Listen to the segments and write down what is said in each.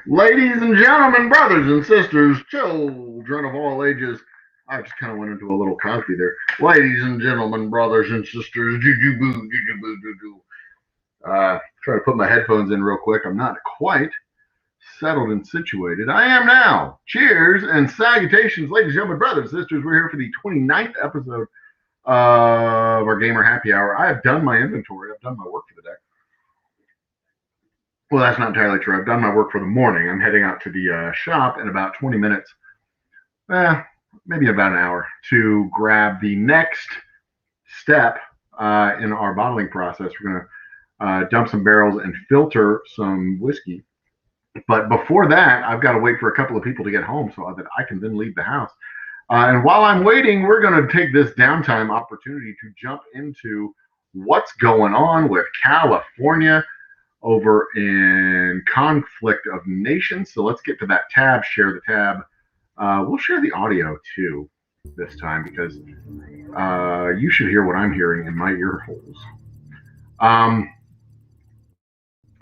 Ladies and gentlemen, brothers and sisters, children of all ages. I just kind of went into a little Cosby there. Ladies and gentlemen, brothers and sisters, juju boo, juju boo, juju. Try to put my headphones in real quick. I'm not quite settled and situated. I am now. Cheers and salutations, ladies and gentlemen, brothers and sisters. We're here for the 29th episode of our Gamer Happy Hour. I have done my inventory. I've done my work for the day. Well, that's not entirely true. I've done my work for the morning. I'm heading out to the shop in about 20 minutes, maybe about an hour, to grab the next step in our bottling process. We're going to dump some barrels and filter some whiskey. But before that, I've got to wait for a couple of people to get home so that I can then leave the house. And while I'm waiting, we're going to take this downtime opportunity to jump into what's going on with California over in Conflict of Nations. So let's get to that tab, share the tab. We'll share the audio too this time because you should hear what I'm hearing in my ear holes.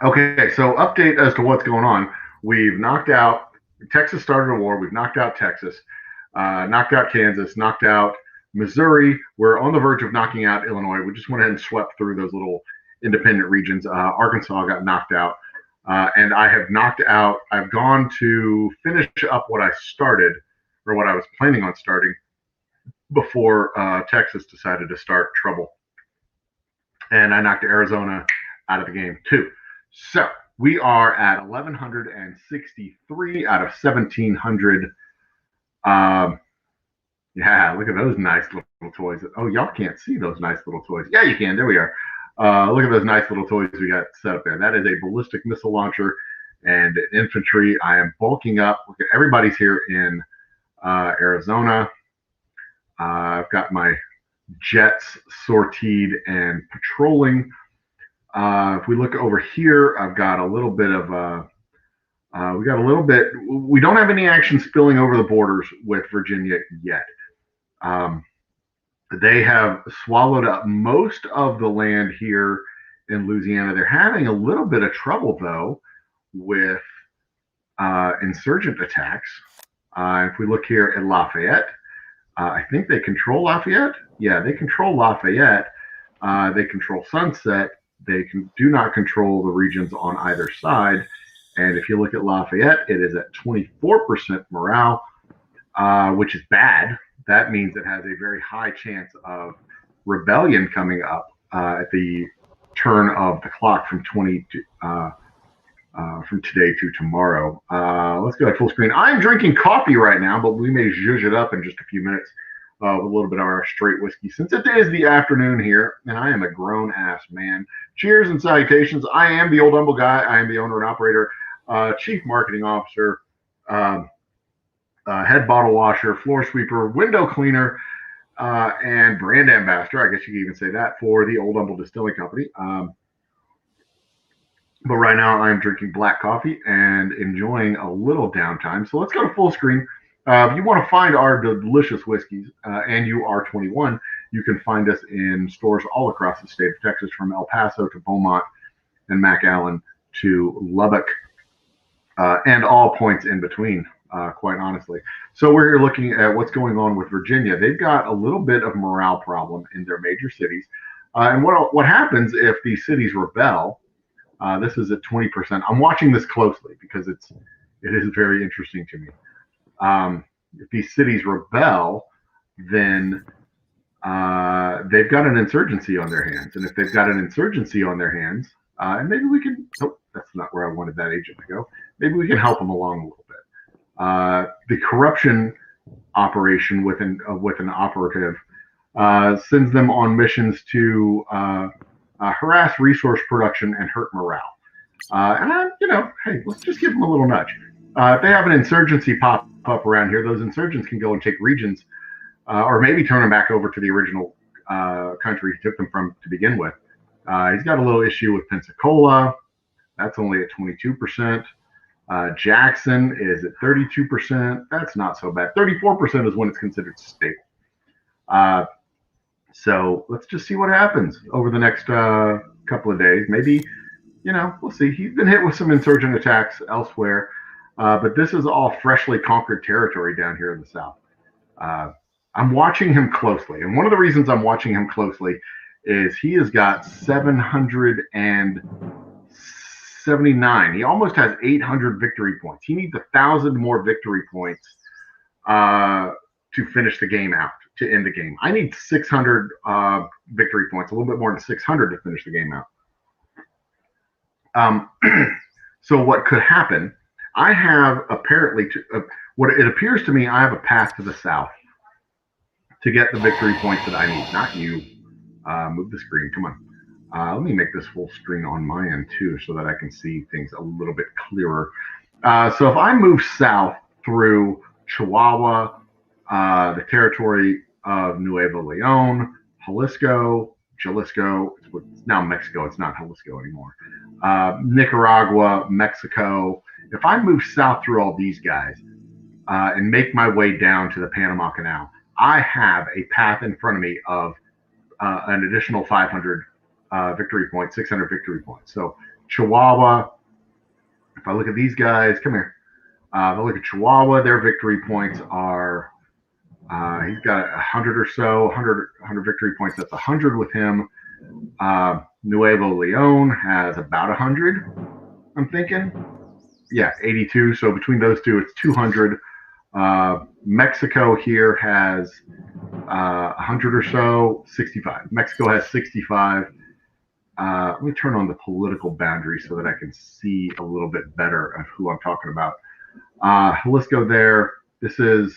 Okay, so update as to what's going on. We've knocked out, Texas started a war. We've knocked out Texas, knocked out Kansas, knocked out Missouri. We're on the verge of knocking out Illinois. We just went ahead and swept through those little independent regions. Arkansas got knocked out. And I have knocked out, I've gone to finish up what I started, or what I was planning on starting, before Texas decided to start trouble. And I knocked Arizona out of the game too. So we are at 1,163 out of 1,700. Yeah, look at those nice little toys. Oh, y'all can't see those nice little toys. Yeah, you can. There we are. Look at those nice little toys we got set up there. That is a ballistic missile launcher and infantry. I am bulking up. Look at everybody's here in Arizona. I've got my jets sortied and patrolling. If we look over here, I've got a little bit of we don't have any action spilling over the borders with Virginia yet. They have swallowed up most of the land here in Louisiana. They're having a little bit of trouble, though, with insurgent attacks. If we look here at Lafayette, I think they control Lafayette. Yeah, they control Lafayette. They control Sunset. They do not control the regions on either side. And if you look at Lafayette, it is at 24% morale, which is bad. That means it has a very high chance of rebellion coming up at the turn of the clock from from today to tomorrow. Let's go at full screen. I'm drinking coffee right now, but we may zhuzh it up in just a few minutes with a little bit of our straight whiskey, since it is the afternoon here, and I am a grown-ass man. Cheers and salutations. I am the Old Humble Guy. I am the owner and operator, chief marketing officer, head bottle washer, floor sweeper, window cleaner, and brand ambassador. I guess you could even say that for the Old Humble Distilling Company. But right now I'm drinking black coffee and enjoying a little downtime. So let's go to full screen. If you want to find our delicious whiskeys and you are 21, you can find us in stores all across the state of Texas, from El Paso to Beaumont and McAllen to Lubbock, and all points in between, quite honestly. So we're here looking at what's going on with Virginia. They've got a little bit of morale problem in their major cities. And what happens if these cities rebel? This is at 20%. I'm watching this closely because it is very interesting to me. If these cities rebel, then they've got an insurgency on their hands. And if they've got an insurgency on their hands, and maybe we can, that's not where I wanted that agent to go. Maybe we can help them along a little bit. The corruption operation with an operative sends them on missions to harass resource production and hurt morale. Hey, let's just give them a little nudge. If they have an insurgency pop up around here, those insurgents can go and take regions, or maybe turn them back over to the original country he took them from to begin with. He's got a little issue with Pensacola. That's only at 22%. Jackson is at 32%. That's not so bad. 34% is when it's considered stable. So let's just see what happens over the next couple of days. Maybe, we'll see. He's been hit with some insurgent attacks elsewhere. But this is all freshly conquered territory down here in the South. Uh, I'm watching him closely, and one of the reasons I'm watching him closely is he has got 779. He almost has 800 victory points. He needs 1,000 more victory points to finish the game out, to end the game. I need 600 victory points, a little bit more than 600 to finish the game out. So what could happen? I have apparently, what it appears to me, I have a path to the south to get the victory points that I need. Not you. Move the screen. Come on. Let me make this full screen on my end too, so that I can see things a little bit clearer. So if I move south through Chihuahua, the territory of Nuevo Leon, Jalisco, it's now Mexico. It's not Jalisco anymore. Nicaragua, Mexico. If I move south through all these guys and make my way down to the Panama Canal, I have a path in front of me of an additional 500 victory points, 600 victory points. So Chihuahua, if I look at these guys, come here. If I look at Chihuahua, their victory points are, he's got 100 or so, 100 victory points. That's 100 with him. Nuevo Leon has about 100, I'm thinking. Yeah, 82. So between those two, it's 200. Mexico here has 100 or so, 65. Mexico has 65. Let me turn on the political boundary so that I can see a little bit better of who I'm talking about. Jalisco there. This is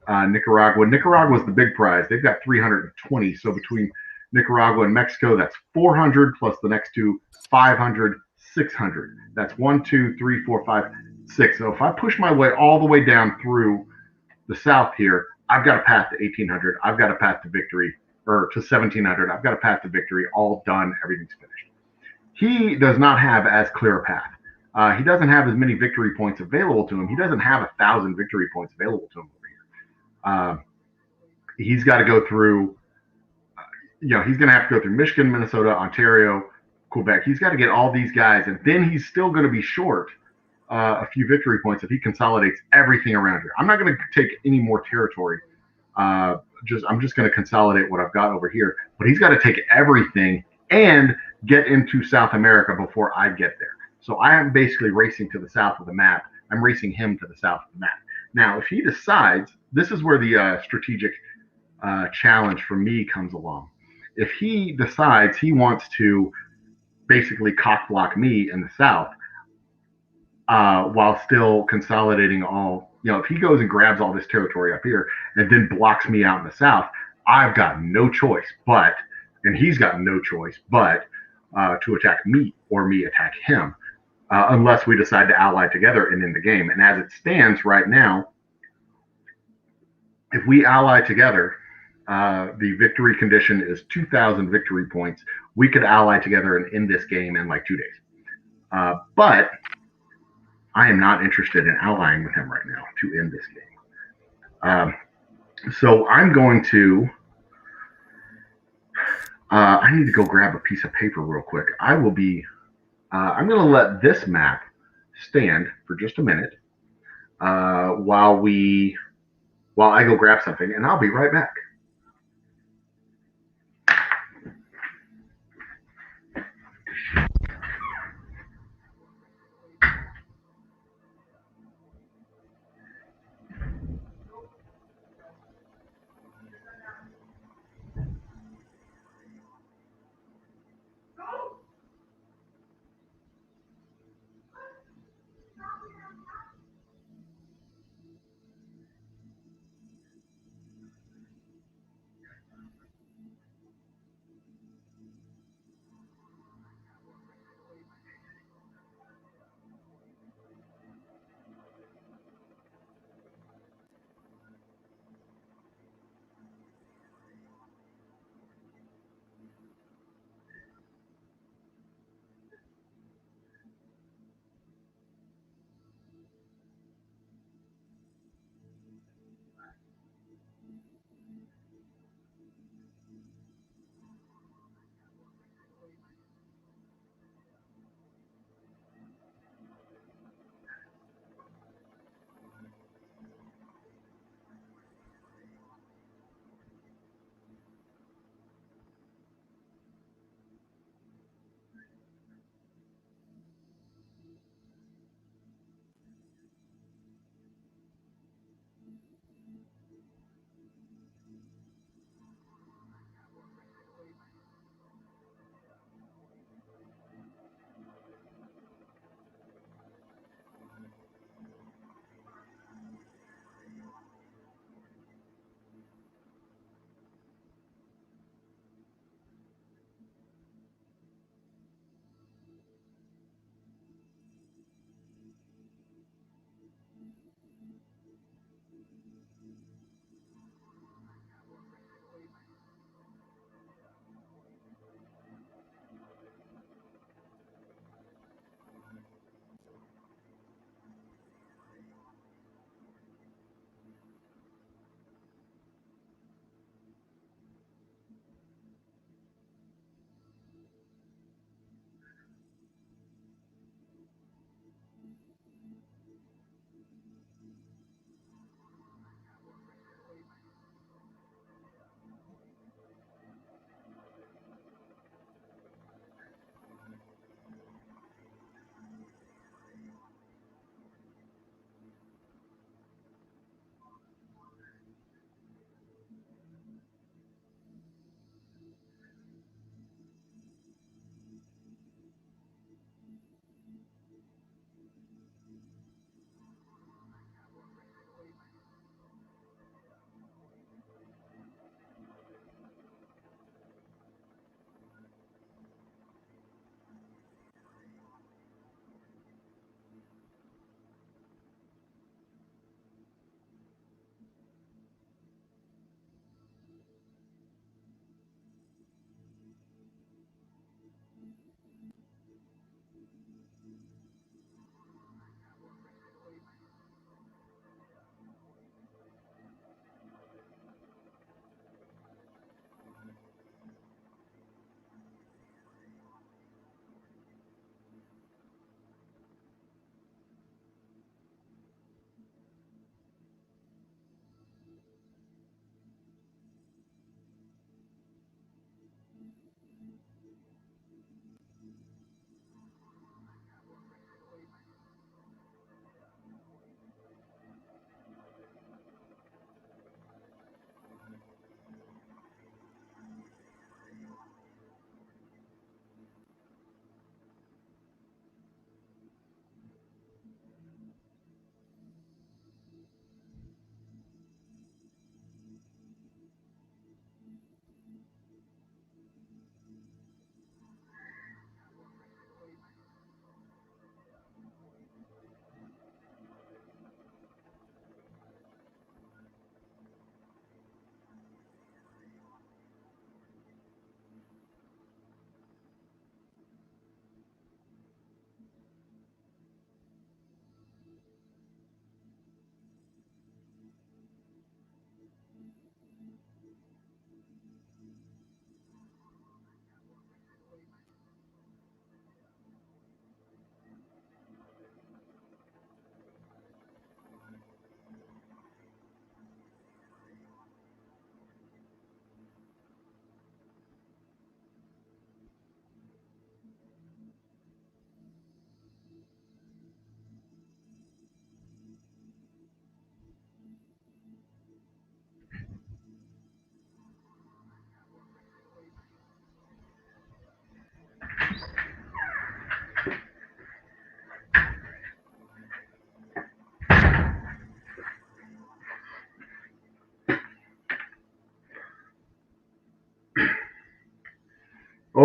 Nicaragua. Nicaragua's the big prize. They've got 320. So between Nicaragua and Mexico, that's 400 plus the next two, 500, 600. That's 1, 2, 3, 4, 5, 6. So if I push my way all the way down through the south here, I've got a path to 1800. I've got a path to victory, or to 1700. I've got a path to victory, all done. Everything's finished. He does not have as clear a path. He doesn't have as many victory points available to him. He doesn't have 1,000 victory points available to him over here. He's got to go through, he's going to have to go through Michigan, Minnesota, Ontario, Quebec. He's got to get all these guys, and then he's still going to be short a few victory points if he consolidates everything around here. I'm not going to take any more territory. I'm just going to consolidate what I've got over here. But he's got to take everything and get into South America before I get there. So I am basically racing to the south of the map. I'm racing him to the south of the map. Now, if he decides, this is where the strategic challenge for me comes along. If he decides he wants to basically cock block me in the south, while still consolidating all, if he goes and grabs all this territory up here and then blocks me out in the south, I've got no choice but, and he's got no choice but to attack me or me attack him, unless we decide to ally together and end the game. And as it stands right now, if we ally together, the victory condition is 2,000 victory points. We could ally together and end this game in like 2 days. But I am not interested in allying with him right now to end this game. So I'm going to, I need to go grab a piece of paper real quick. I'm going to let this map stand for just a minute while I go grab something, and I'll be right back.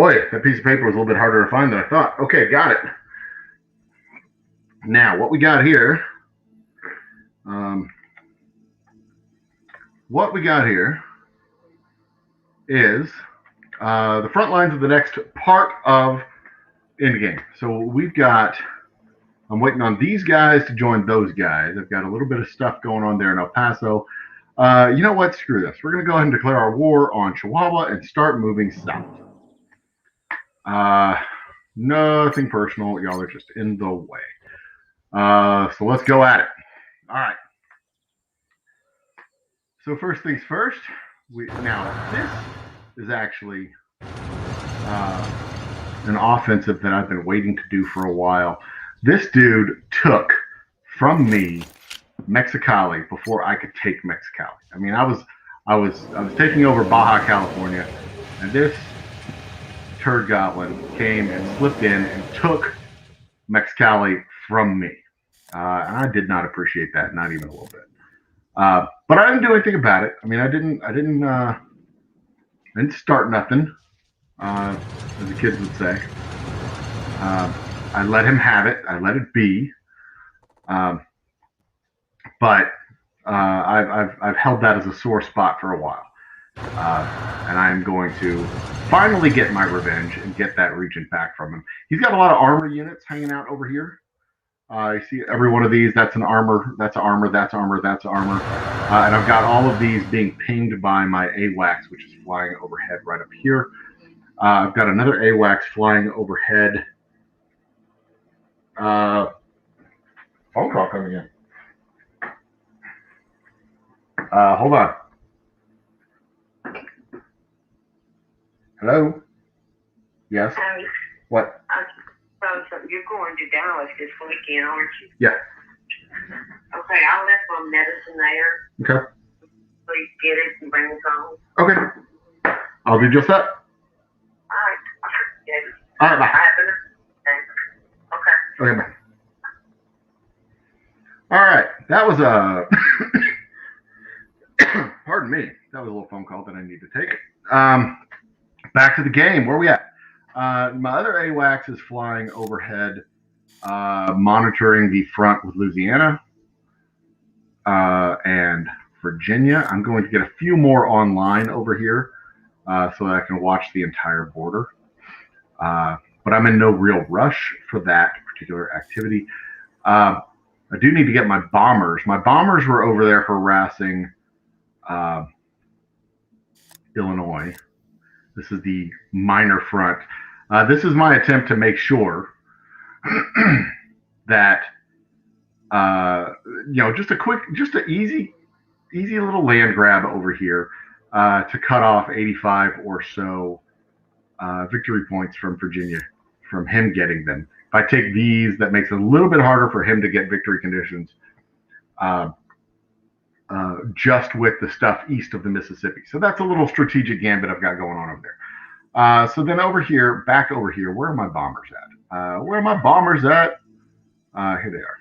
boy, that piece of paper was a little bit harder to find than I thought. Okay, got it. Now, what we got here, is the front lines of the next part of Endgame. So we've got, I'm waiting on these guys to join those guys. I've got a little bit of stuff going on there in El Paso. You know what? Screw this. We're going to go ahead and declare our war on Chihuahua and start moving south. Nothing personal. Y'all are just in the way. So let's go at it. All right. So first things first. Now this is actually an offensive that I've been waiting to do for a while. This dude took from me Mexicali before I could take Mexicali. I mean, I was taking over Baja California, and this turd goblin came and slipped in and took Mexicali from me. And I did not appreciate that, not even a little bit. But I didn't do anything about it. I mean, I didn't start nothing, as the kids would say. I let him have it. I let it be. But I've held that as a sore spot for a while, and I'm going to finally get my revenge and get that region back from him. He's got a lot of armor units hanging out over here. You see every one of these. That's an armor. That's armor. That's armor. That's armor. And I've got all of these being pinged by my AWACS, which is flying overhead right up here. I've got another AWACS flying overhead. Phone call coming in. Hold on. Hello? Yes? What? So you're going to Dallas this weekend, aren't you? Yeah. Okay, I'll left my medicine there. Okay. Please get it and bring it home. Okay. I'll do just that. All right. I appreciate it. All right, bye. Okay. Okay, bye. All right. That was a... Pardon me. That was a little phone call that I need to take. Back to the game. Where are we at? My other AWACS is flying overhead, monitoring the front with Louisiana and Virginia. I'm going to get a few more online over here so that I can watch the entire border. But I'm in no real rush for that particular activity. I do need to get my bombers. My bombers were over there harassing Illinois. This is the minor front. This is my attempt to make sure that just an easy little land grab over here to cut off 85 or so victory points from Virginia, from him getting them. If I take these, that makes it a little bit harder for him to get victory conditions. Just with the stuff east of the Mississippi. So that's a little strategic gambit I've got going on over there. So then over here, back over here, where are my bombers at? Where are my bombers at? Here they are.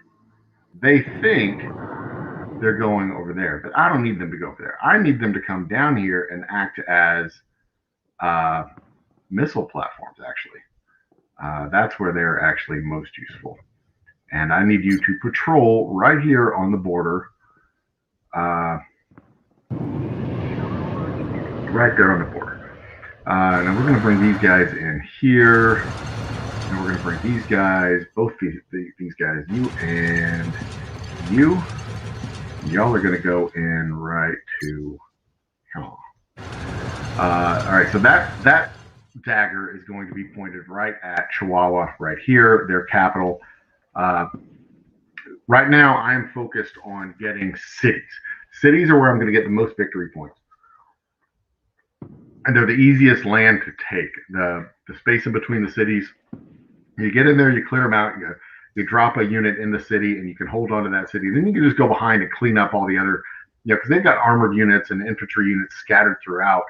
They think they're going over there, but I don't need them to go over there. I need them to come down here and act as missile platforms, actually. That's where they're actually most useful. And I need you to patrol right here on the border. Right there on the border. Now we're going to bring these guys in here. And we're going to bring these guys, both these guys, you and you. Y'all are going to go in right to, all right, so that dagger is going to be pointed right at Chihuahua, right here, their capital. Right now, I am focused on getting cities. Cities are where I'm going to get the most victory points. And they're the easiest land to take. The space in between the cities, you get in there, you clear them out, you drop a unit in the city, and you can hold on to that city. Then you can just go behind and clean up all the other, because they've got armored units and infantry units scattered throughout.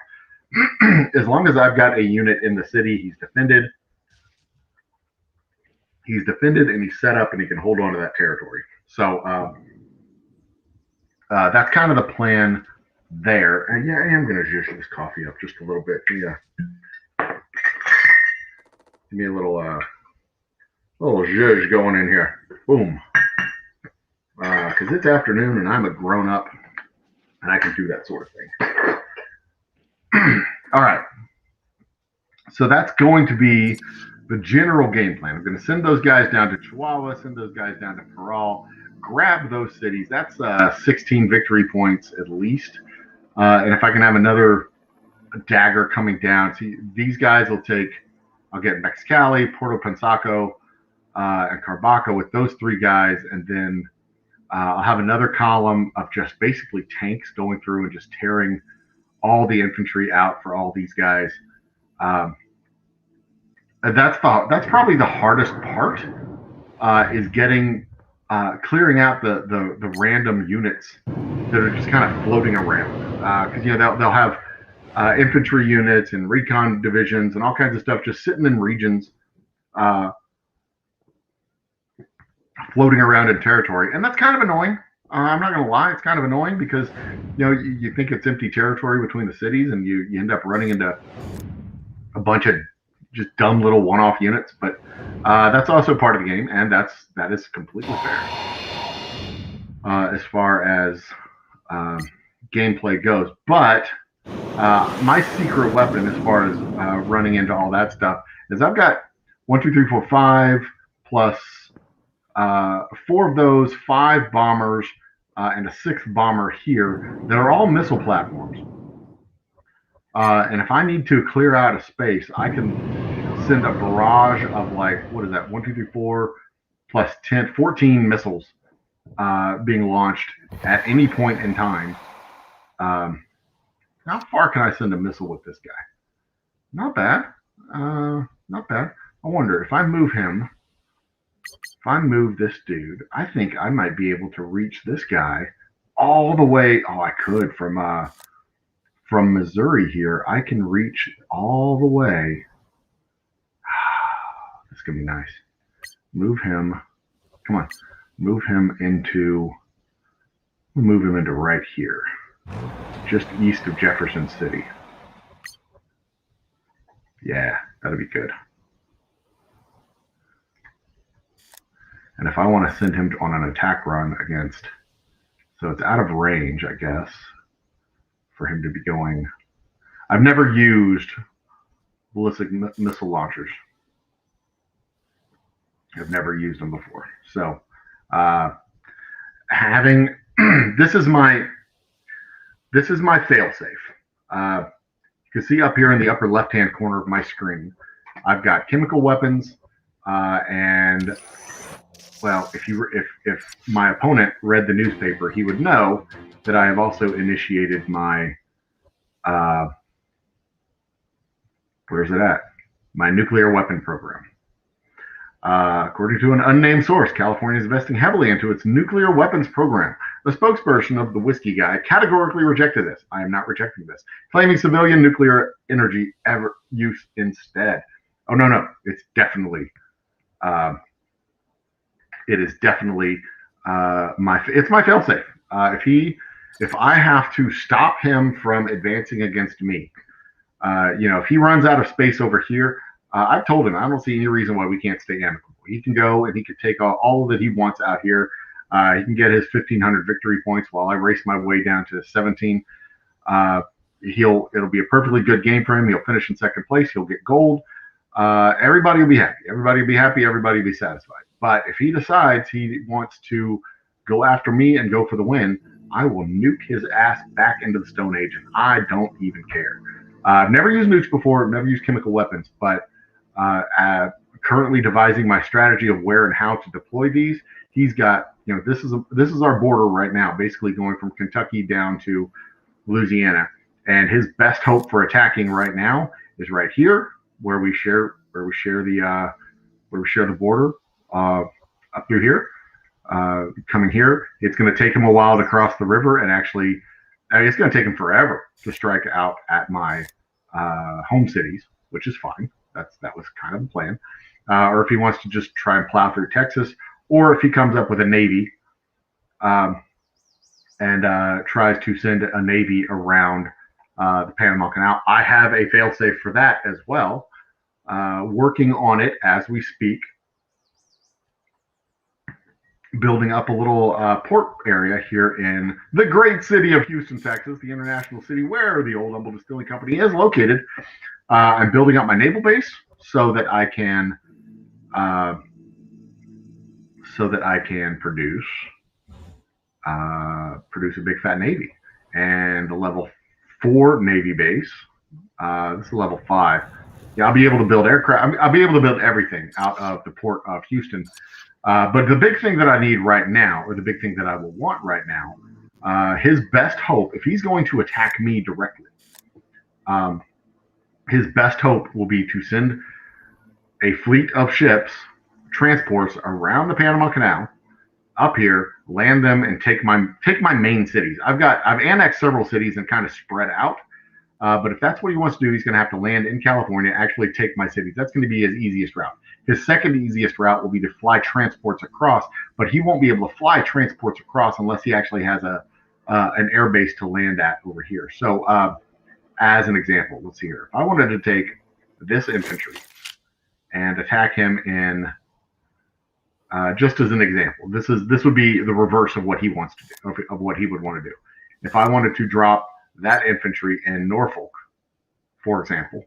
As long as I've got a unit in the city, he's defended. He's defended and he's set up and he can hold on to that territory. So that's kind of the plan there. And yeah, I am going to zhuzh this coffee up just a little bit. Yeah. Give me a little zhuzh going in here. Boom. Because it's afternoon and I'm a grown up and I can do that sort of thing. All right. So that's going to be the general game plan. I'm going to send those guys down to Chihuahua, send those guys down to Parral, grab those cities. That's 16 victory points at least. And if I can have another dagger coming down, see, these guys will take, I'll get Mexicali, Puerto Pensaco, and Carbaco with those three guys. And then I'll have another column of just basically tanks going through and just tearing all the infantry out for all these guys. That's probably the hardest part is getting clearing out the random units that are just kind of floating around because they'll have infantry units and recon divisions and all kinds of stuff just sitting in regions floating around in territory, and that's kind of annoying. I'm not going to lie, it's kind of annoying because you think it's empty territory between the cities, and you end up running into a bunch of just dumb little one-off units. But that's also part of the game, and that is completely fair as far as gameplay goes. But my secret weapon, as far as running into all that stuff, is I've got 1, 2, 3, 4, 5 plus 4 of those, 5 bombers, and a 6th bomber here that are all missile platforms. And if I need to clear out a space, I can send a barrage of 1, 2, 3, 4 plus 10, 14 missiles being launched at any point in time. How far can I send a missile with this guy? Not bad. Not bad. I wonder if I move him. If I move this dude, I think I might be able to reach this guy all the way. Oh, I could from Missouri here. I can reach all the way. That's gonna be nice. Move him. Come on. Move him into right here, just east of Jefferson City. Yeah, that'll be good. And if I want to send him on an attack run against, so it's out of range, I guess, for him to be going. I've never used ballistic missile launchers. I've never used them before. So having this is my fail-safe. You can see up here in the upper left-hand corner of my screen, I've got chemical weapons and well, if my opponent read the newspaper, he would know that I have also initiated my where's it at? My nuclear weapon program. According to an unnamed source, California is investing heavily into its nuclear weapons program. The spokesperson of the whiskey guy categorically rejected this. I am not rejecting this, claiming civilian nuclear energy use instead. Oh no, it's definitely. It is definitely my failsafe. If I have to stop him from advancing against me, if he runs out of space over here, I've told him I don't see any reason why we can't stay amicable. He can go and he can take all that he wants out here. He can get his 1,500 victory points while I race my way down to 17. It'll be a perfectly good game for him. He'll finish in second place. He'll get gold. Everybody will be happy. Everybody will be happy. Everybody will be satisfied. But if he decides he wants to go after me and go for the win, I will nuke his ass back into the Stone Age, and I don't even care. I've never used nukes before. I've never used chemical weapons, but currently devising my strategy of where and how to deploy these. He's got, this is our border right now, basically going from Kentucky down to Louisiana, and his best hope for attacking right now is right here, where we share the border up through here. Coming here, it's going to take him a while to cross the river, and actually, it's going to take him forever to strike out at my home cities, which is fine. That was kind of the plan. Or if he wants to just try and plow through Texas, or if he comes up with a navy and tries to send a navy around the Panama Canal, I have a failsafe for that as well. working on it as we speak, building up a little port area here in the great city of Houston, Texas, the international city where the Old Humble Distilling Company is located. I'm building up my naval base so that I can produce a big fat navy, and the level 4 navy base. This is level 5. Yeah, I'll be able to build aircraft. I'll be able to build everything out of the port of Houston. But the big thing that I need right now, or the big thing that I will want right now, his best hope, if he's going to attack me directly, his best hope will be to send a fleet of ships, transports around the Panama Canal, up here, land them, and take my main cities. I've annexed several cities and kind of spread out. But if that's what he wants to do, he's going to have to land in California, actually take my cities. That's going to be his easiest route. His second easiest route will be to fly transports across, but he won't be able to fly transports across unless he actually has an air base to land at over here. So, as an example, let's see here. If I wanted to take this infantry and attack him in, just as an example, this would be the reverse of what he wants to do, of what he would want to do. If I wanted to drop that infantry in Norfolk, for example,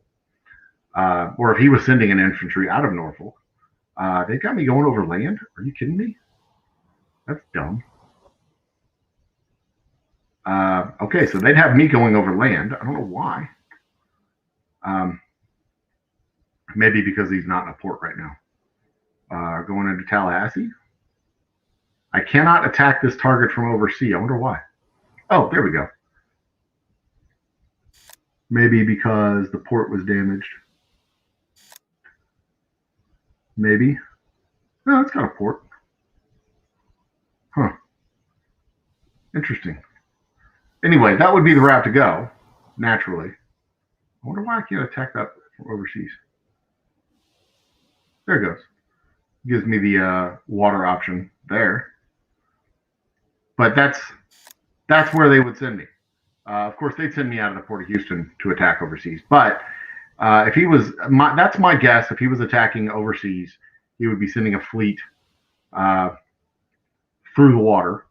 or if he was sending an infantry out of Norfolk, they got me going over land. Are you kidding me? That's dumb. Okay, so they'd have me going over land. I don't know why. Maybe because he's not in a port right now. Going into Tallahassee. I cannot attack this target from overseas. I wonder why. Oh, there we go. Maybe because the port was damaged. Maybe. No, it's got a port. Huh. Interesting. Anyway, that would be the route to go, naturally. I wonder why I can't attack that from overseas. There it goes. Gives me the water option there. But that's where they would send me. Of course, they'd send me out of the port of Houston to attack overseas. But if he was, that's my guess. If he was attacking overseas, he would be sending a fleet through the water.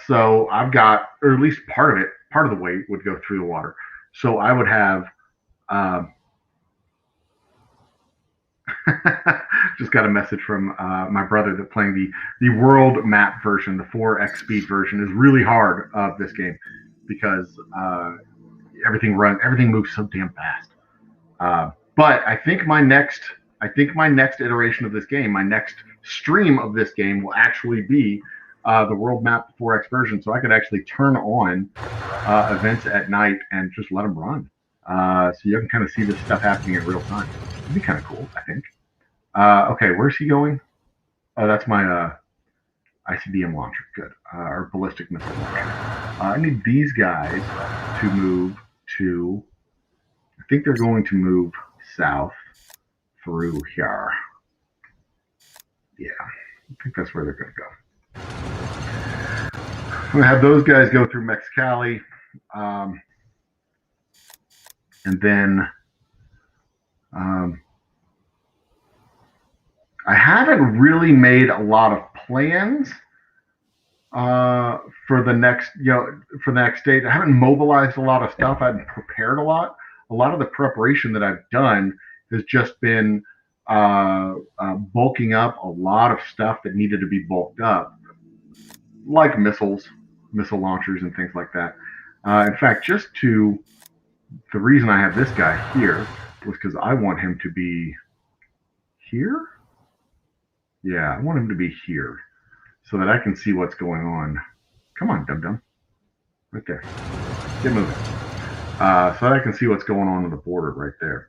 So I've got, or at least part of the way would go through the water. So I would have, just got a message from my brother that playing the world map version, the 4x speed version, is really hard of this game because everything moves so damn fast. But I think my next iteration of this game, my next stream of this game, will actually be the world map 4x version, so I could actually turn on events at night and just let them run. So you can kind of see this stuff happening in real time. It'd be kind of cool, I think. Okay, where's he going? Oh, that's my ICBM launcher. Good. Or ballistic missile launcher. I need these guys to move to, I think they're going to move south through here. Yeah, I think that's where they're going to go. I'm going to have those guys go through Mexicali. And then I haven't really made a lot of plans for the next date. I haven't mobilized a lot of stuff. I haven't prepared a lot. A lot of the preparation that I've done has just been bulking up a lot of stuff that needed to be bulked up, like missile launchers and things like that. In fact, the reason I have this guy here was because I want him to be here. Yeah, I want him to be here so that I can see what's going on. Come on, dum-dum. Right there. Get moving. So that I can see what's going on the border right there.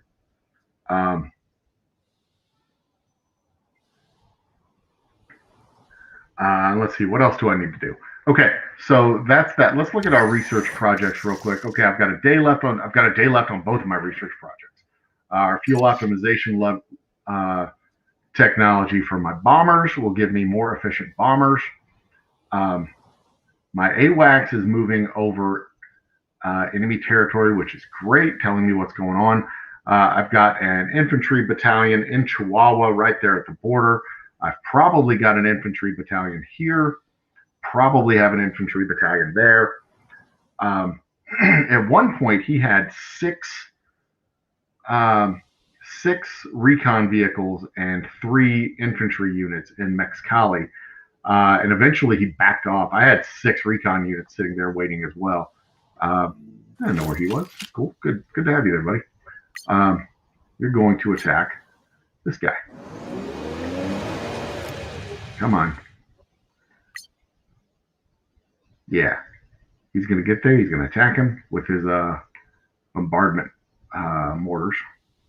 Let's see. What else do I need to do? Okay, so that's that. Let's look at our research projects real quick. Okay, I've got a day left on both of my research projects. Our fuel optimization technology for my bombers will give me more efficient bombers. My AWACS is moving over enemy territory, which is great, telling me what's going on. I've got an infantry battalion in Chihuahua right there at the border. I've probably got an infantry battalion here, probably have an infantry battalion there. At one point, he had um, six recon vehicles and 3 infantry units in Mexicali. And eventually he backed off. I had 6 recon units sitting there waiting as well. I don't know where he was. Cool. Good to have you there, buddy. You're going to attack this guy. Come on. Yeah. He's going to get there. He's going to attack him with his bombardment mortars.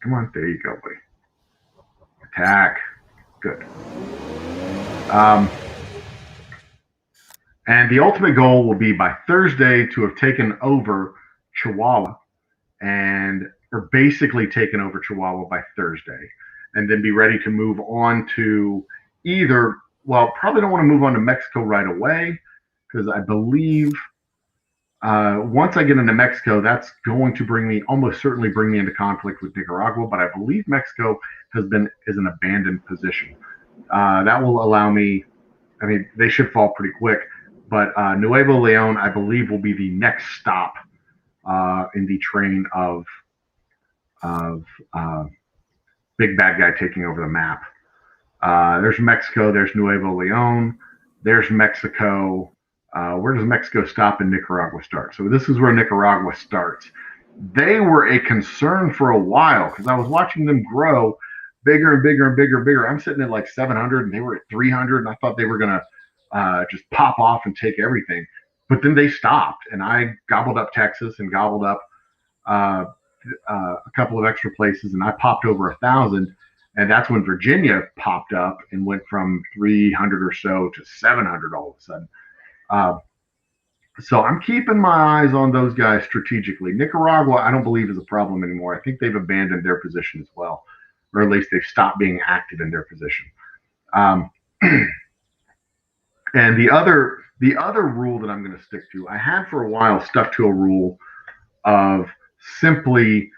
Come on. There you go, buddy. Attack. Good. And the ultimate goal will be by Thursday to have taken over Chihuahua or basically taken over Chihuahua by Thursday, and then be ready to move on to probably don't want to move on to Mexico right away, because I believe once I get into Mexico, that's going to almost certainly bring me into conflict with Nicaragua, but I believe Mexico is an abandoned position. That will allow me, they should fall pretty quick, but Nuevo Leon, I believe, will be the next stop in the train of big bad guy taking over the map. There's Mexico, there's Nuevo Leon, there's Mexico. Where does Mexico stop and Nicaragua start? So this is where Nicaragua starts. They were a concern for a while because I was watching them grow bigger and bigger and bigger and bigger. I'm sitting at like 700 and they were at 300, and I thought they were going to just pop off and take everything. But then they stopped, and I gobbled up Texas and gobbled up a couple of extra places, and I popped over 1,000. And that's when Virginia popped up and went from 300 or so to 700 all of a sudden. So I'm keeping my eyes on those guys strategically. Nicaragua, I don't believe, is a problem anymore. I think they've abandoned their position as well, or at least they've stopped being active in their position. And the other rule that I'm going to stick to, I had for a while stuck to a rule of simply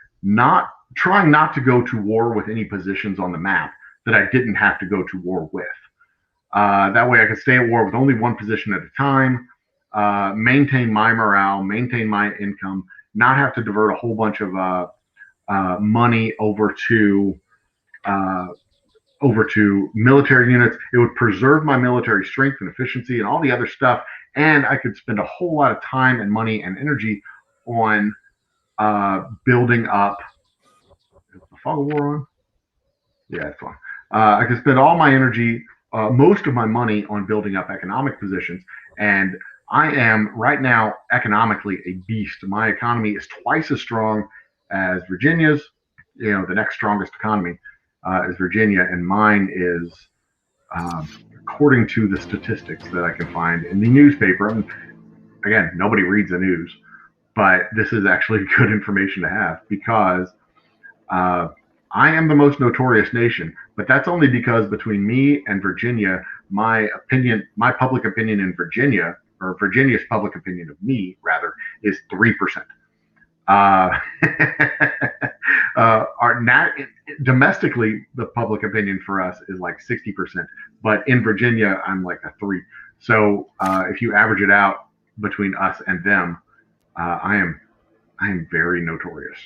trying not to go to war with any positions on the map that I didn't have to go to war with. That way I could stay at war with only one position at a time, maintain my morale, maintain my income, not have to divert a whole bunch of money over to military units. It would preserve my military strength and efficiency and all the other stuff, and I could spend a whole lot of time and money and energy on building up. Is the fog of war on? Yeah, it's on. I could spend all my energy, most of my money, on building up economic positions, and I am right now economically a beast. My economy is twice as strong as Virginia's. The next strongest economy is Virginia, and mine is, according to the statistics that I can find in the newspaper. And again, nobody reads the news, but this is actually good information to have, because I am the most notorious nation, but that's only because between me and Virginia, my public opinion in Virginia, or Virginia's public opinion of me, rather, is 3%. Domestically, the public opinion for us is like 60%, but in Virginia, I'm like a 3. So if you average it out between us and them, I am very notorious.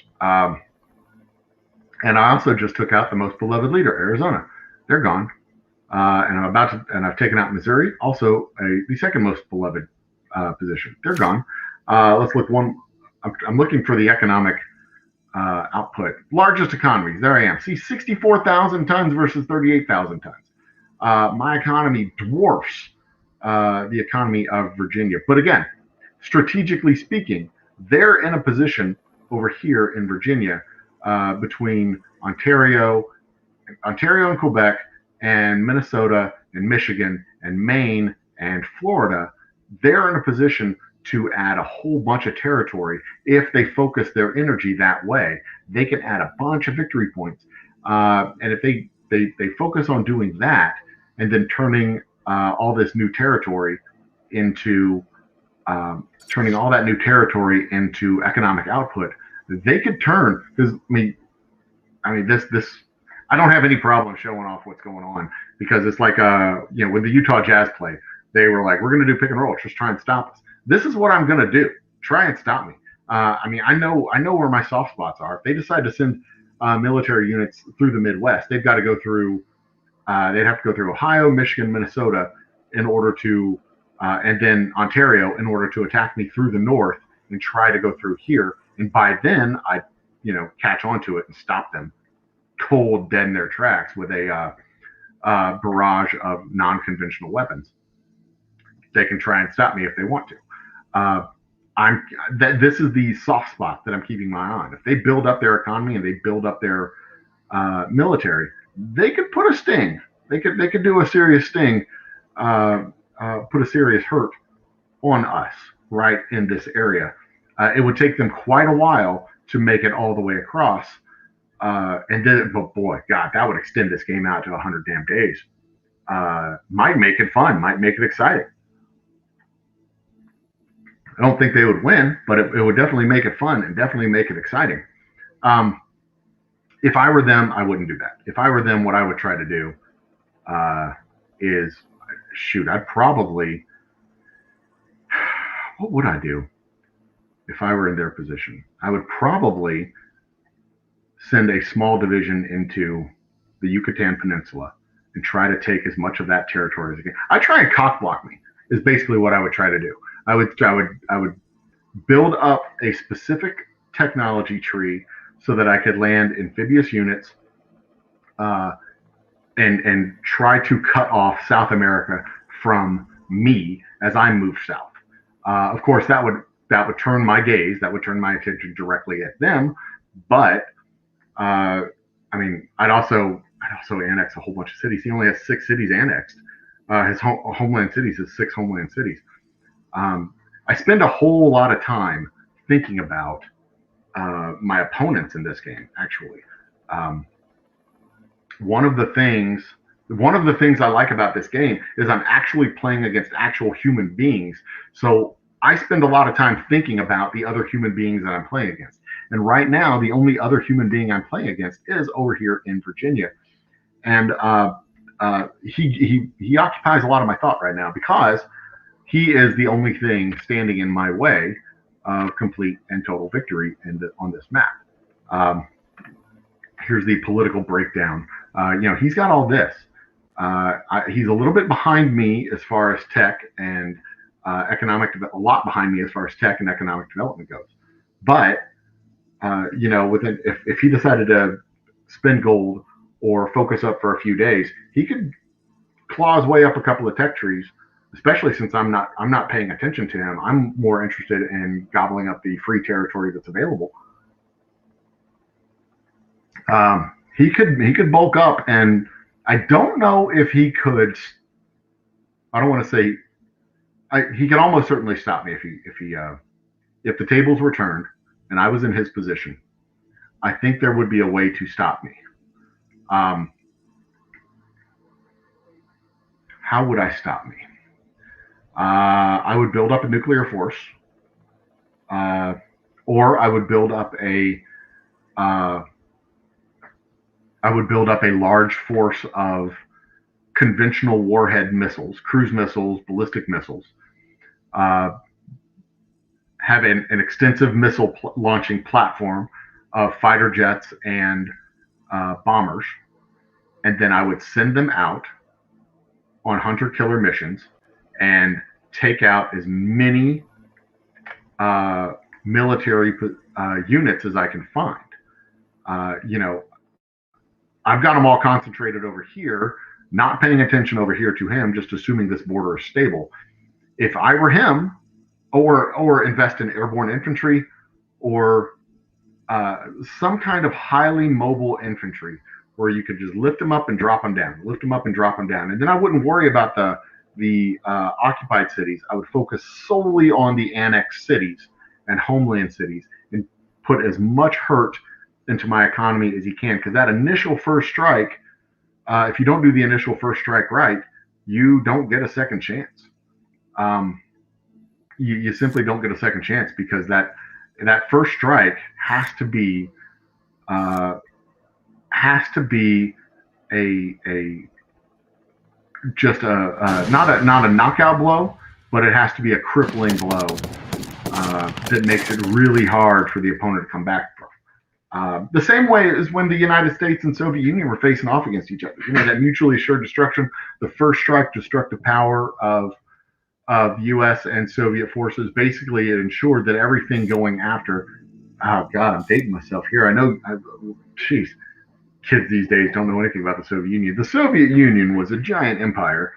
And I also just took out the most beloved leader, Arizona. They're gone. And I've taken out Missouri, also the second most beloved position. They're gone. Let's look one. I'm looking for the economic output. Largest economies. There I am. See, 64,000 tons versus 38,000 tons. My economy dwarfs the economy of Virginia. But again, strategically speaking, they're in a position over here in Virginia between Ontario and Quebec and Minnesota and Michigan and Maine and Florida. They're in a position to add a whole bunch of territory. If they focus their energy that way, they can add a bunch of victory points. And if they focus on doing that and then turning all this new territory into economic output, they could turn, because I mean, this I don't have any problem showing off what's going on because it's like when the Utah Jazz play, they were like, we're going to do pick and roll, just try and stop us. This is what I'm going to do. Try and stop me. I mean, I know where my soft spots are. If they decide to send military units through the Midwest, they've got to go through. They'd have to go through Ohio, Michigan, Minnesota in order to, and then Ontario in order to attack me through the north and try to go through here. And by then, I, catch onto it and stop them cold dead in their tracks with a barrage of non-conventional weapons. They can try and stop me if they want to. Uh, I'm this is the soft spot that I'm keeping my eye on. If they build up their economy and they build up their military, they could put a sting. They could do a serious sting, uh, put a serious hurt on us right in this area. It would take them quite a while to make it all the way across. And then, but boy, God, that would extend this game out to 100 damn days. Might make it fun, might make it exciting. I don't think they would win, but it would definitely make it fun and definitely make it exciting. Um, if I were them, I wouldn't do that. If I were them, what I would try to do is shoot. I'd probably, what would I do if I were in their position? I would probably send a small division into the Yucatan Peninsula and try to take as much of that territory as I can. I try and cock block me is basically what I would try to do. I would build up a specific technology tree so that I could land amphibious units uh, and try to cut off South America from me as I move south. Of course, that would turn my gaze, that would turn my attention directly at them. But I mean, I'd also annex a whole bunch of cities. He only has 6 cities annexed. His homeland cities is 6 homeland cities. I spend a whole lot of time thinking about my opponents in this game. Actually, um, one of the things one of the things I like about this game is I'm actually playing against actual human beings. So I spend a lot of time thinking about the other human beings that I'm playing against. And right now, the only other human being I'm playing against is over here in Virginia, and he occupies a lot of my thought right now because he is the only thing standing in my way of complete and total victory on this map. Um, Here's the political breakdown. He's got all this. He's a little bit behind me as far as tech and a lot behind me as far as tech and economic development goes. But if he decided to spend gold or focus up for a few days, he could claw his way up a couple of tech trees. Especially since I'm not paying attention to him. I'm more interested in gobbling up the free territory that's available. He could bulk up, and I don't know if he could. I don't want to say he could almost certainly stop me if the tables were turned and I was in his position. I think there would be a way to stop me. Um, how would I stop me? I would build up a nuclear force, uh, or uh, I would build up a large force of conventional warhead missiles, cruise missiles, ballistic missiles, uh, have an extensive missile launching platform of fighter jets and bombers, and then I would send them out on hunter killer missions and take out as many military units as I can find. I've got them all concentrated over here, not paying attention over here to him, just assuming this border is stable. If I were him, or invest in airborne infantry, or some kind of highly mobile infantry where you could just lift them up and drop them down, lift them up and drop them down, and then I wouldn't worry about the occupied cities. I would focus solely on the annexed cities and homeland cities and put as much hurt into my economy as you can, because that initial first strike, if you don't do the initial first strike right, you don't get a second chance. Um, you simply don't get a second chance because that first strike has to be uh, has to be a just not a knockout blow, but it has to be a crippling blow that makes it really hard for the opponent to come back from. The same way as when the United States and Soviet Union were facing off against each other. That mutually assured destruction, the first strike destructive power of U.S. and Soviet forces. Basically, it ensured that everything going after. Oh God, I'm dating myself here. I know. Jeez, kids these days don't know anything about the Soviet Union. The Soviet Union was a giant empire,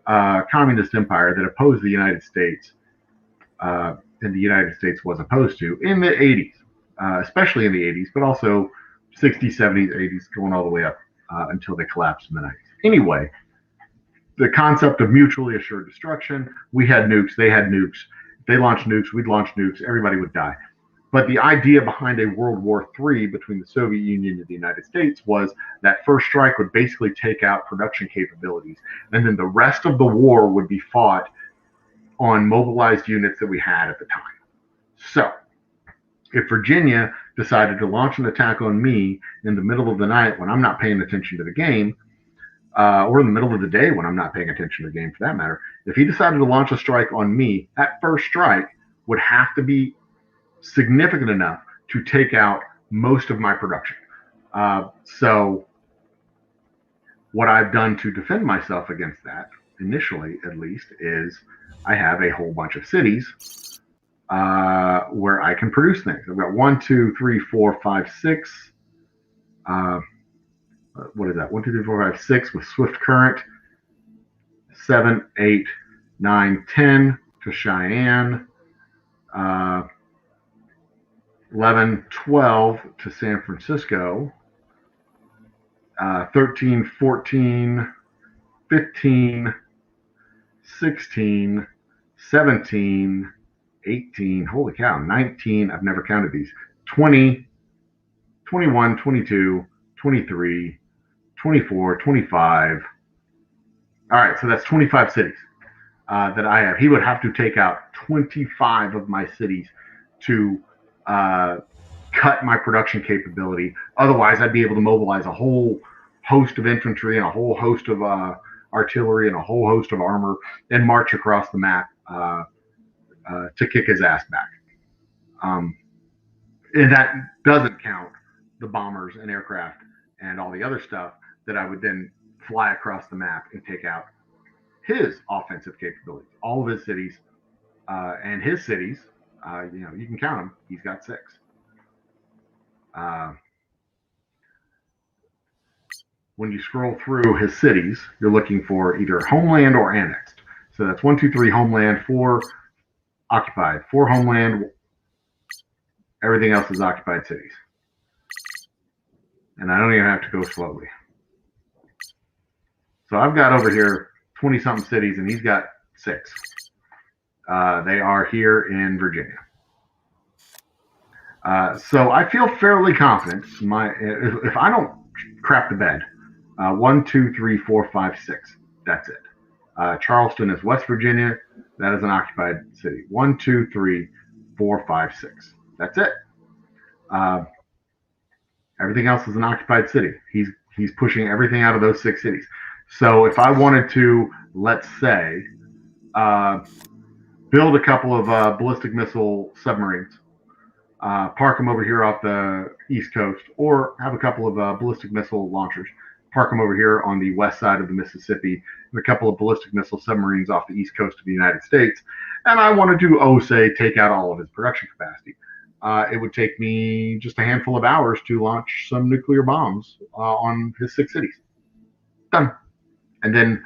communist empire that opposed the United States, and the United States was opposed to in the 80s, especially in the 80s, but also 60s, 70s, 80s, going all the way up until they collapsed in the 90s. Anyway, the concept of mutually assured destruction. We had nukes, they had nukes. If they launched nukes, we'd launch nukes, everybody would die. But the idea behind a World War III between the Soviet Union and the United States was that first strike would basically take out production capabilities, and then the rest of the war would be fought on mobilized units that we had at the time. So, if Virginia decided to launch an attack on me in the middle of the night when I'm not paying attention to the game, or in the middle of the day when I'm not paying attention to the game for that matter, if he decided to launch a strike on me, that first strike would have to be significant enough to take out most of my production. So what I've done to defend myself against that, initially at least, is I have a whole bunch of cities where I can produce things. I've got 1, 2, 3, 4, 5, 6. What is that? 1, 2, 3, 4, 5, 6 with swift current. 7, 8, 9, 10 to Cheyenne. 11, 12 to San Francisco. 13, 14, 15, 16, 17, 18, holy cow, 19, I've never counted these, 20, 21, 22, 23, 24, 25. All right, so that's 25 cities that I have. He would have to take out 25 of my cities to cut my production capability. Otherwise, I'd be able to mobilize a whole host of infantry and a whole host of artillery and a whole host of armor and march across the map to kick his ass back. And that doesn't count the bombers and aircraft and all the other stuff that I would then fly across the map and take out his offensive capabilities. All of his cities and his cities, you can count them. He's got 6. When you scroll through his cities, you're looking for either homeland or annexed. So that's 1, 2, 3 homeland, 4 occupied, 4 homeland. Everything else is occupied cities. And I don't even have to go slowly. So I've got over here 20-something cities, and he's got 6. They are here in Virginia. So I feel fairly confident. If I don't crap the bed, 1, 2, 3, 4, 5, 6. That's it. Charleston is West Virginia. That is an occupied city. 1, 2, 3, 4, 5, 6. That's it. Everything else is an occupied city. He's pushing everything out of those 6 cities. So if I wanted to, let's say, build a couple of ballistic missile submarines, park them over here off the East Coast, or have a couple of ballistic missile launchers, park them over here on the west side of the Mississippi, and a couple of ballistic missile submarines off the East Coast of the United States, and I wanted to, say, take out all of his production capacity. It would take me just a handful of hours to launch some nuclear bombs on his 6 cities. Done. And then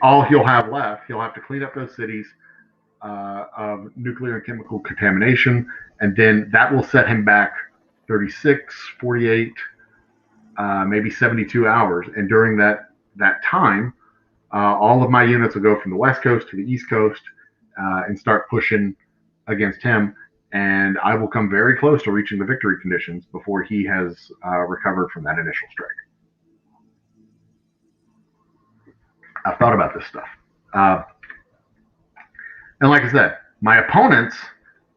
all he'll have left, he'll have to clean up those cities of nuclear and chemical contamination, and then that will set him back 36, 48, maybe 72 hours. And during that time, all of my units will go from the West Coast to the East Coast and start pushing against him. And I will come very close to reaching the victory conditions before he has recovered from that initial strike. I've thought about this stuff. And like I said, my opponents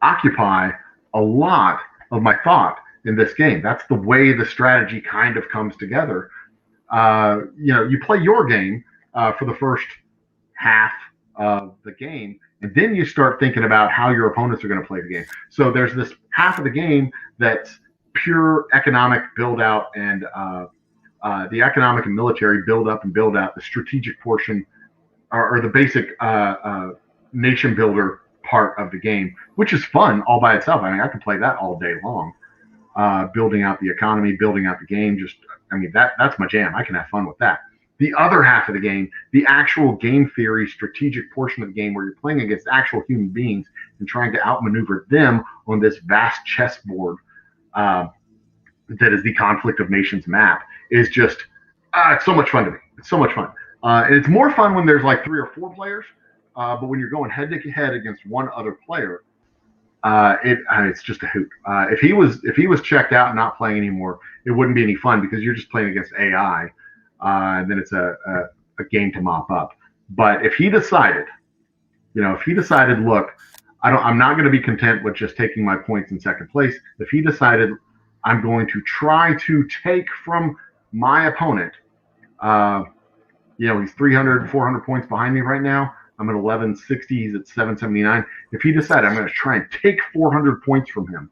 occupy a lot of my thought in this game. That's the way the strategy kind of comes together. You play your game for the first half of the game, and then you start thinking about how your opponents are going to play the game. So there's this half of the game that's pure economic build out and the economic and military build up and build out. The strategic portion or the basic nation builder part of the game, which is fun all by itself. I mean, I could play that all day long. Building out the economy, building out the game. That's my jam. I can have fun with that. The other half of the game, the actual game theory, strategic portion of the game where you're playing against actual human beings and trying to outmaneuver them on this vast chessboard that is the Conflict of Nations map, is just, it's so much fun to me. It's so much fun. And it's more fun when there's like 3 or 4 players, but when you're going head to head against one other player, it's just a hoot. If he was checked out and not playing anymore, it wouldn't be any fun because you're just playing against AI, and then it's a game to mop up. But if he decided, look, I'm not going to be content with just taking my points in second place. If he decided I'm going to try to take from my opponent, he's 300, 400 points behind me right now. I'm at 1160. He's at 779. If he decided I'm going to try and take 400 points from him,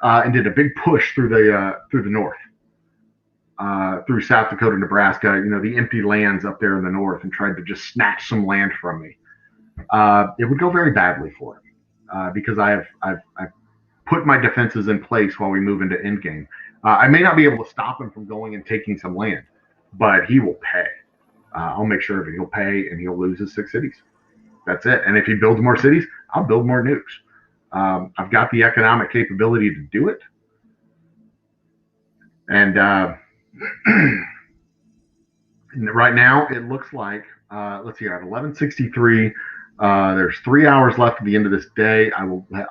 and did a big push through the north, through South Dakota, Nebraska, the empty lands up there in the north, and tried to just snatch some land from me, it would go very badly for him because I've put my defenses in place while we move into endgame. I may not be able to stop him from going and taking some land, but he will pay. I'll make sure that he'll pay and he'll lose his 6 cities. That's it. And if he builds more cities, I'll build more nukes. I've got the economic capability to do it. And right now it looks like, let's see, I have 1163. There's 3 hours left at the end of this day.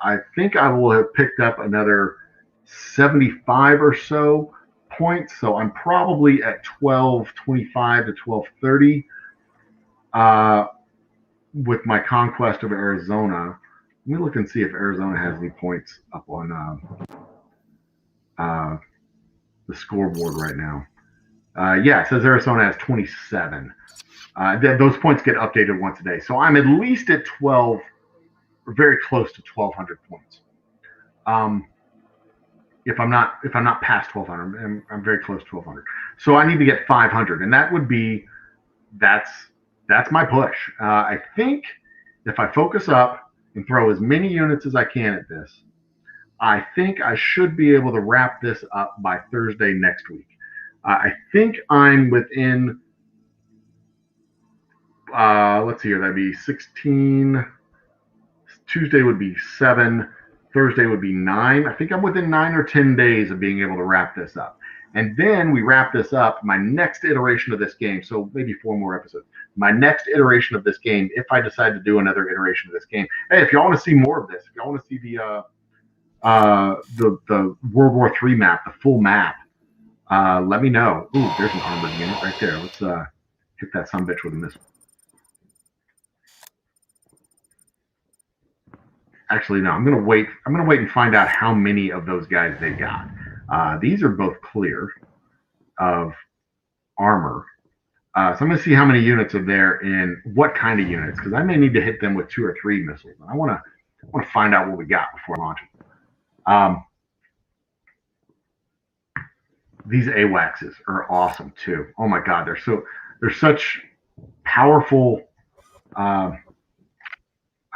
I think I will have picked up another 75 or so points, so I'm probably at 1225 to 1230 with my conquest of Arizona. Let me look and see if Arizona has any points up on the scoreboard right now. It says Arizona has 27. Those points get updated once a day, so I'm at least at 12, or very close to 1200 points. If I'm not past 1200, I'm very close to 1200. So I need to get 500, and that's my push. I think if I focus up and throw as many units as I can at this, I think I should be able to wrap this up by Thursday next week. I think I'm within, let's see here, that'd be 16, Tuesday would be 7, Thursday would be 9. I think I'm within 9 or 10 days of being able to wrap this up. And then we wrap this up, my next iteration of this game, so maybe 4 more episodes. My next iteration of this game, if I decide to do another iteration of this game. Hey, if y'all want to see more of this, if y'all want to see the World War III map, the full map, let me know. Ooh, there's an armored unit right there. Let's hit that sumbitch with a missile. Actually, no, I'm gonna wait and find out how many of those guys they got. These are both clear of armor. So I'm gonna see how many units are there and what kind of units, because I may need to hit them with 2 or 3 missiles. I want to find out what we got before launching. These AWACSs are awesome too. Oh my God, they're such powerful. I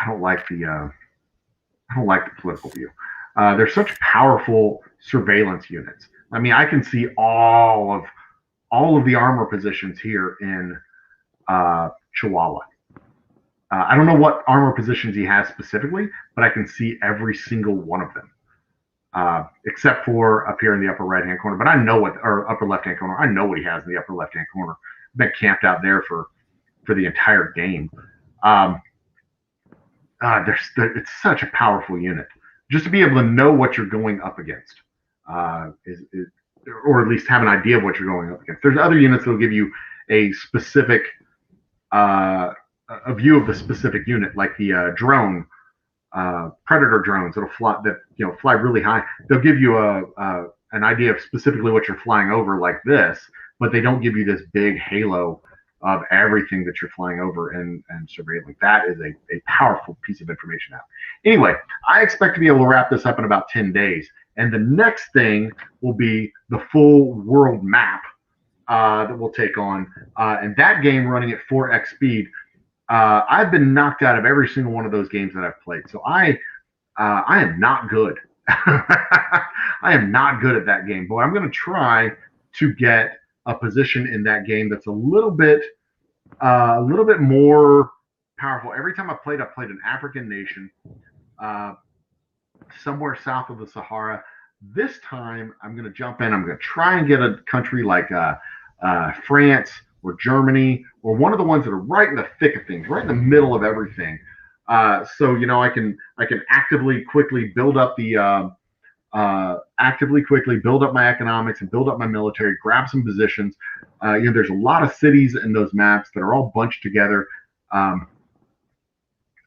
don't like the political view. They're such powerful surveillance units. I mean, I can see all of the armor positions here in Chihuahua. I don't know what armor positions he has specifically, but I can see every single one of them, except for up here in the upper right-hand corner. But I know or upper left-hand corner. I know what he has in the upper left-hand corner. I've been camped out there for the entire game. It's such a powerful unit. Just to be able to know what you're going up against, or at least have an idea of what you're going up against. There's other units that will give you a specific, a view of the specific unit, like the drone predator drones that'll fly really high. They'll give you an idea of specifically what you're flying over like this, but they don't give you this big halo of everything that you're flying over and surveilling. That is a powerful piece of information out. Anyway, I expect to be able to wrap this up in about 10 days. And the next thing will be the full world map that we'll take on. And that game running at 4x speed, I've been knocked out of every single one of those games that I've played. So I am not good. I am not good at that game, but I'm going to try to get a position in that game that's a little bit more powerful. Every time I've played an African nation, somewhere south of the Sahara. This time, I'm going to jump in. I'm going to try and get a country like France or Germany, or one of the ones that are right in the thick of things, right in the middle of everything. So I can actively quickly build up my economics and build up my military, grab some positions. There's a lot of cities in those maps that are all bunched together.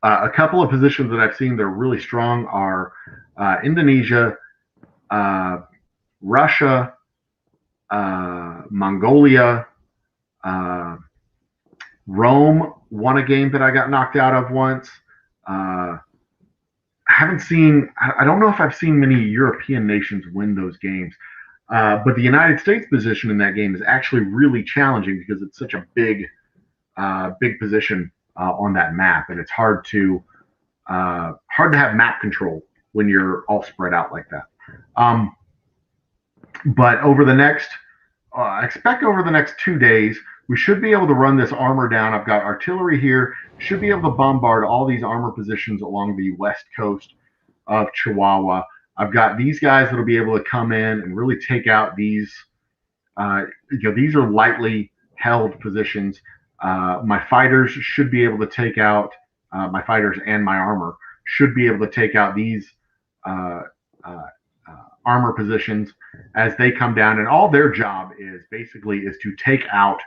A couple of positions that I've seen that are really strong are Indonesia, Russia, Mongolia. Rome won a game that I got knocked out of once. I don't know if I've seen many European nations win those games. But the United States position in that game is actually really challenging because it's such a big position on that map, and it's hard to have map control when you're all spread out like that. But I expect over the next 2 days, we should be able to run this armor down. I've got artillery here, should be able to bombard all these armor positions along the west coast of Chihuahua. I've got these guys that'll be able to come in and really take out these. These are lightly held positions. My fighters should be able to take out my fighters, and my armor should be able to take out these armor positions as they come down. And all their job is to take out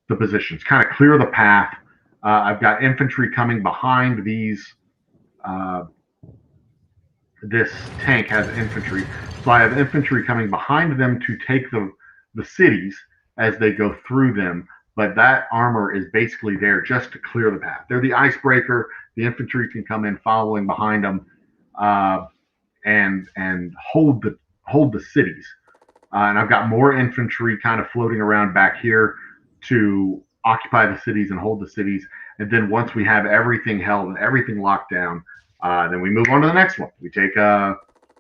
the positions, kind of clear the path. I've got infantry coming behind these. This tank has infantry, so I have infantry coming behind them to take the cities as they go through them. But that armor is basically there just to clear the path. They're the icebreaker. The infantry can come in following behind them and hold the cities. And I've got more infantry kind of floating around back here to occupy the cities and hold the cities. And then once we have everything held and everything locked down, then we move on to the next one. We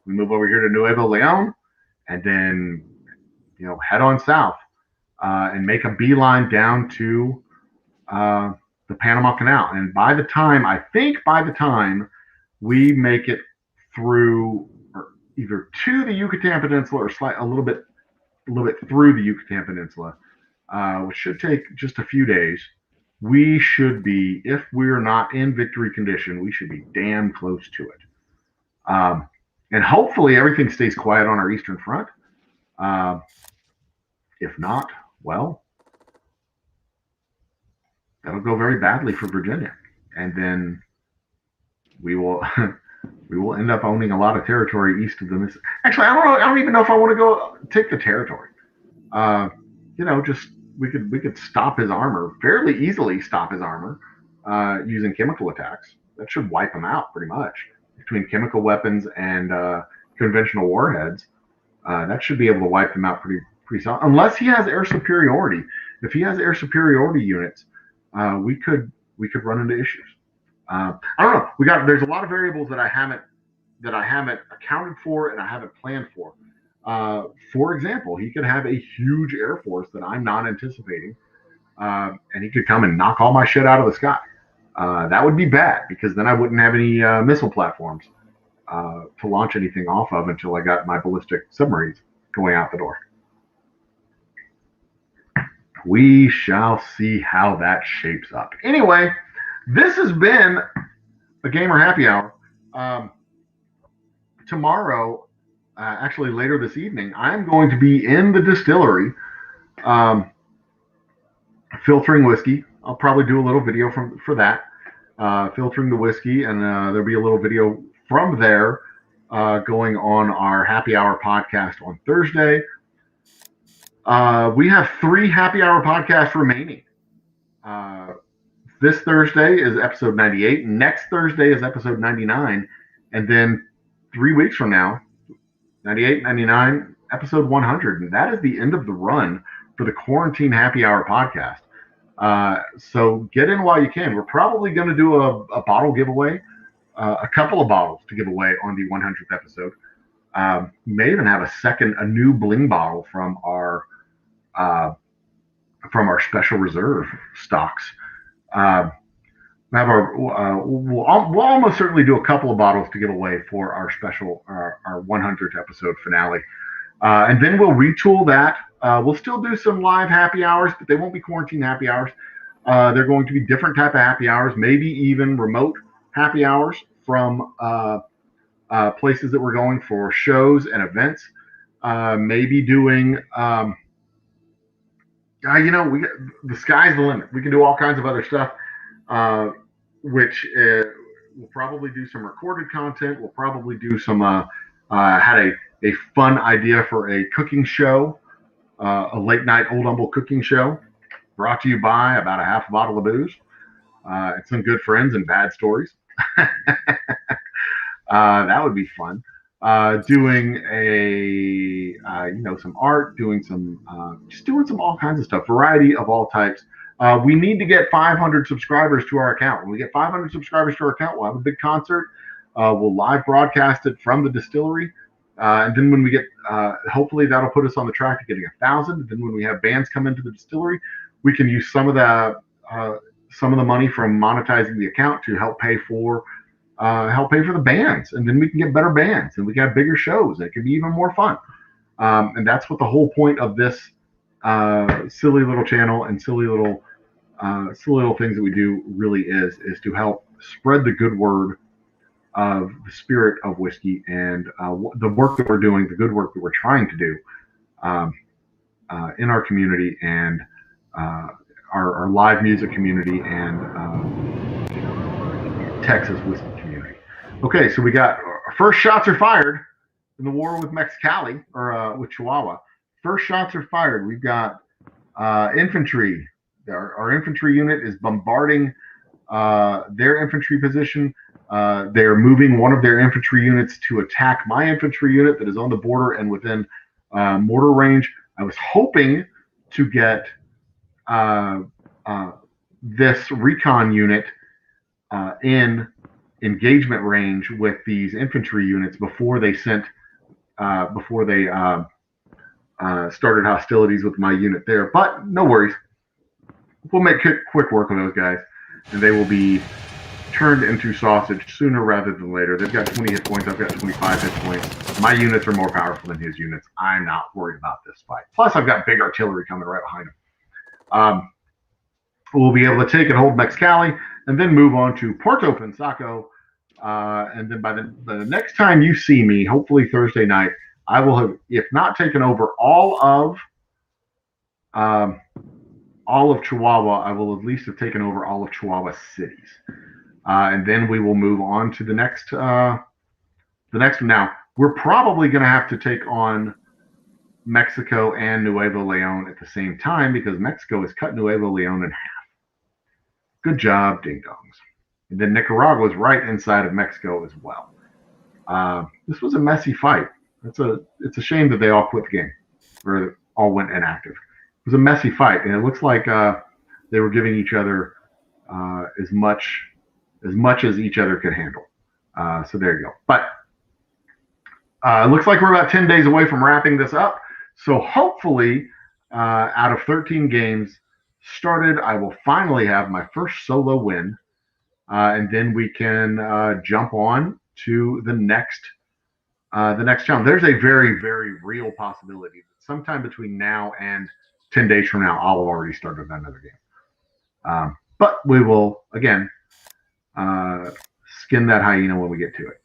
move over here to Nuevo Leon, and then head on south and make a beeline down to the Panama Canal. And by the time we make it through, or either to the Yucatan Peninsula or a little bit through the Yucatan Peninsula, which should take just a few days, we should be, if we're not in victory condition, we should be damn close to it. And hopefully everything stays quiet on our eastern front. If not, well, that'll go very badly for Virginia. And then we will end up owning a lot of territory east of the Mississippi. Actually, I don't even know if I want to go take the territory. We could stop his armor, fairly easily stop his armor using chemical attacks. That should wipe him out pretty much. Between chemical weapons and conventional warheads, that should be able to wipe him out pretty solid. Unless he has air superiority. If he has air superiority units, we could run into issues. I don't know. There's a lot of variables that I haven't accounted for and I haven't planned for. For example, he could have a huge air force that I'm not anticipating, and he could come and knock all my shit out of the sky. That would be bad because then I wouldn't have any missile platforms to launch anything off of until I got my ballistic submarines going out the door. We shall see how that shapes up. Anyway, this has been a Gamer Happy Hour. Tomorrow, actually later this evening, I'm going to be in the distillery filtering whiskey. I'll probably do a little video for that. filtering the whiskey, and there'll be a little video from there going on our happy hour podcast on Thursday. We have 3 happy hour podcasts remaining. Uh, this Thursday is episode 98. Next Thursday is episode 99. And then 3 weeks from now, 98, 99, episode 100. And that is the end of the run for the Quarantine Happy Hour podcast. So get in while you can. We're probably going to do a bottle giveaway, a couple of bottles to give away on the 100th episode. May even have a new bling bottle from our special reserve stocks. We'll almost certainly do a couple of bottles to give away for our special our 100th episode finale, and then we'll retool that. We'll still do some live happy hours, but they won't be quarantine happy hours. They're going to be different type of happy hours, maybe even remote happy hours from places that we're going for shows and events. Maybe doing. The sky's the limit. We can do all kinds of other stuff, which we'll probably do some recorded content. We'll probably do some, had a fun idea for a cooking show, a late night Old Humble cooking show, brought to you by about a half a bottle of booze, and some good friends and bad stories. That would be fun. Doing some art, doing some all kinds of stuff, variety of all types. We need to get 500 subscribers to our account. When we get 500 subscribers to our account, we'll have a big concert. We'll live broadcast it from the distillery. And then when we get, hopefully that'll put us on the track to getting 1,000. And then when we have bands come into the distillery, we can use some of the money from monetizing the account to help pay for the bands, and then we can get better bands, and we can have bigger shows, and it can be even more fun. And that's what the whole point of this silly little channel and silly little things that we do really is to help spread the good word of the spirit of whiskey and the work that we're doing, the good work that we're trying to do in our community and our live music community and Texas whiskey community. Okay, so we got our first shots are fired in the war with Mexicali or with Chihuahua. First shots are fired. We've got infantry. Our infantry unit is bombarding their infantry position. They're moving one of their infantry units to attack my infantry unit that is on the border and within mortar range. I was hoping to get this recon unit in engagement range with these infantry units before they started hostilities with my unit there. But no worries. We'll make quick work of those guys, and they will be turned into sausage sooner rather than later. They've got 20 hit points. I've got 25 hit points. My units are more powerful than his units. I'm not worried about this fight. Plus, I've got big artillery coming right behind him. We'll be able to take and hold Mexicali and then move on to Puerto Pensaco. And then by the next time you see me, hopefully Thursday night, I will have, if not taken over all of Chihuahua, I will at least have taken over all of Chihuahua cities. And then we will move on to the next one. Now, we're probably going to have to take on Mexico and Nuevo Leon at the same time because Mexico has cut Nuevo Leon in half. Good job, ding dongs. And then Nicaragua is right inside of Mexico as well. This was a messy fight. It's a shame that they all quit the game or all went inactive. It was a messy fight, and it looks like they were giving each other as much as each other could handle. So there you go. But it looks like we're about 10 days away from wrapping this up. So hopefully, out of 13 games started, I will finally have my first solo win, and then we can jump on to the next challenge. There's a very, very real possibility that sometime between now and 10 days from now, I'll have already started another game. But we will, again, skin that hyena when we get to it.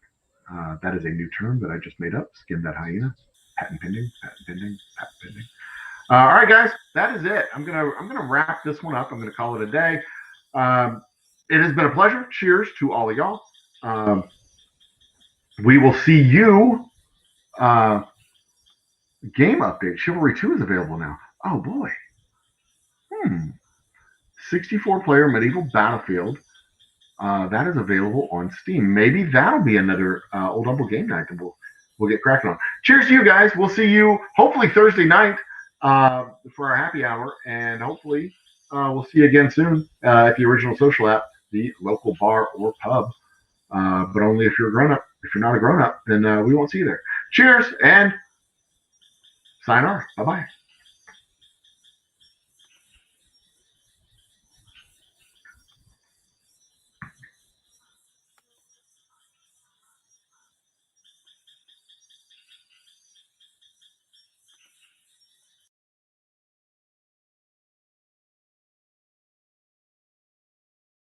That is a new term that I just made up, skin that hyena. Patent pending, patent pending, patent pending. All right, guys, that is it. I'm gonna wrap this one up. I'm gonna call it a day. it has been a pleasure. Cheers to all of y'all. We will see you. Game update. Chivalry 2 is available now. Oh boy. 64 player medieval battlefield. That is available on Steam. Maybe that'll be another Old Humble game night that we'll get cracking on. Cheers to you guys. We'll see you hopefully Thursday night for our happy hour, and hopefully we'll see you again soon at the Original Social app, the local bar or pub. But only if you're a grown up. If you're not a grown up, then we won't see you there. Cheers and sayonara. Bye bye.